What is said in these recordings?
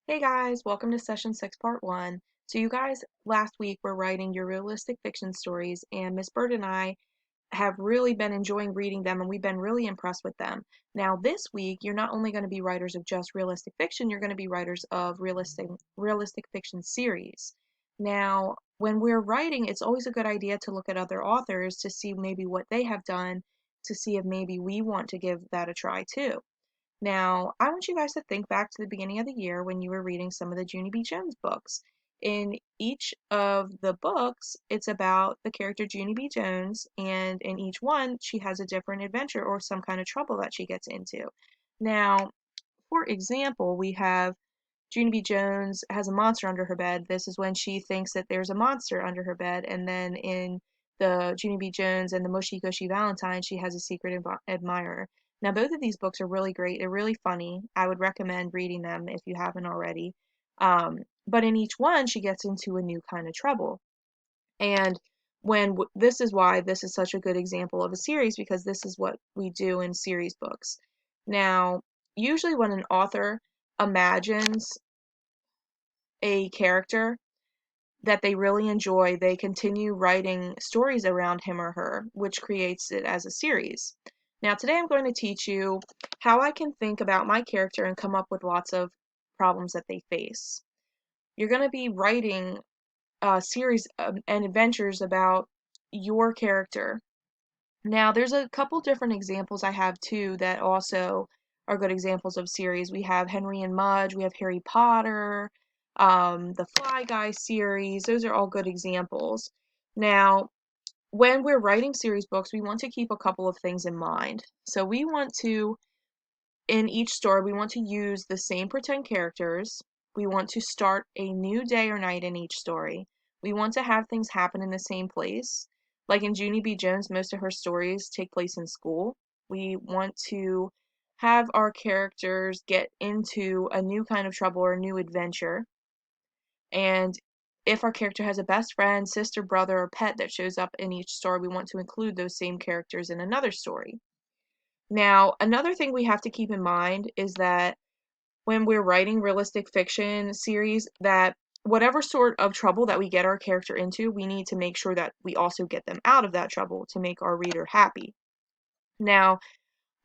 Hey guys, welcome to session 6, part 1. So you guys last week were writing your realistic fiction stories, and Miss Bird and I have really been enjoying reading them, and we've been really impressed with them. Now this week, you're not only going to be writers of just realistic fiction, you're going to be writers of realistic fiction series. Now, when we're writing, it's always a good idea to look at other authors to see maybe what they have done, to see if maybe we want to give that a try too. Now, I want you guys to think back to the beginning of the year when you were reading some of the Junie B. Jones books. In each of the books, it's about the character Junie B. Jones, and in each one, she has a different adventure or some kind of trouble that she gets into. Now, for example, we have Junie B. Jones has a monster under her bed. This is when she thinks that there's a monster under her bed, and then in the Junie B. Jones and the Moshi Goshi Valentine, she has a secret admirer. Now, both of these books are really great. They're really funny. I would recommend reading them if you haven't already. But in each one, she gets into a new kind of trouble. And this is why this is such a good example of a series, because this is what we do in series books. Now, usually when an author imagines a character that they really enjoy, they continue writing stories around him or her, which creates it as a series. Now, today I'm going to teach you how I can think about my character and come up with lots of problems that they face. You're going to be writing a series and adventures about your character. Now, there's a couple different examples I have too that also are good examples of series. We have Henry and Mudge, we have Harry Potter, the Fly Guy series. Those are all good examples. Now, when we're writing series books, we want to keep a couple of things in mind. So we want to, in each story, we want to use the same pretend characters. We want to start a new day or night in each story. We want to have things happen in the same place. Like in Junie B. Jones, most of her stories take place in school. We want to have our characters get into a new kind of trouble or a new adventure. And if our character has a best friend, sister, brother, or pet that shows up in each story, we want to include those same characters in another story. Now, another thing we have to keep in mind is that when we're writing realistic fiction series, that whatever sort of trouble that we get our character into, we need to make sure that we also get them out of that trouble to make our reader happy. Now,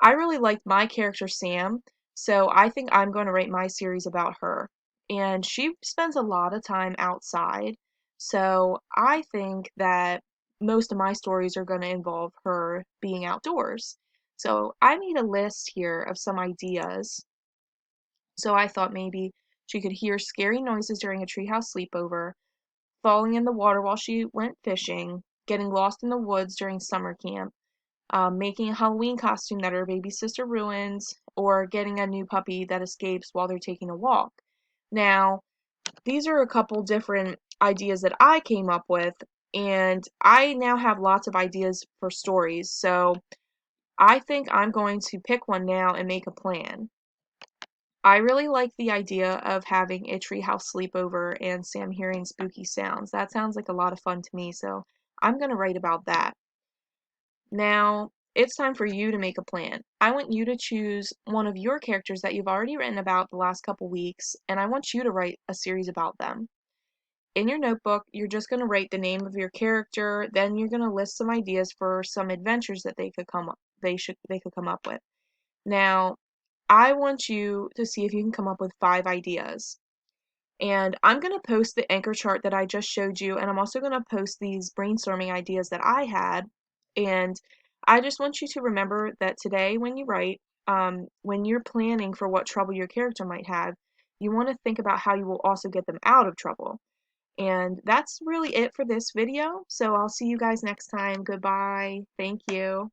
I really liked my character Sam, so I think I'm going to write my series about her. And she spends a lot of time outside, so I think that most of my stories are going to involve her being outdoors. So I made a list here of some ideas. So I thought maybe she could hear scary noises during a treehouse sleepover, falling in the water while she went fishing, getting lost in the woods during summer camp, making a Halloween costume that her baby sister ruins, or getting a new puppy that escapes while they're taking a walk. Now, these are a couple different ideas that I came up with, and I now have lots of ideas for stories, so I think I'm going to pick one now and make a plan. I really like the idea of having a treehouse sleepover and Sam hearing spooky sounds. That sounds like a lot of fun to me, so I'm going to write about that. Now, it's time for you to make a plan. I want you to choose one of your characters that you've already written about the last couple weeks, and I want you to write a series about them. In your notebook, you're just going to write the name of your character, then you're going to list some ideas for some adventures that they could come up with. Now, I want you to see if you can come up with 5 ideas. And I'm going to post the anchor chart that I just showed you, and I'm also going to post these brainstorming ideas that I had. And I just want you to remember that today, when you write, when you're planning for what trouble your character might have, you want to think about how you will also get them out of trouble. And that's really it for this video. So I'll see you guys next time. Goodbye. Thank you.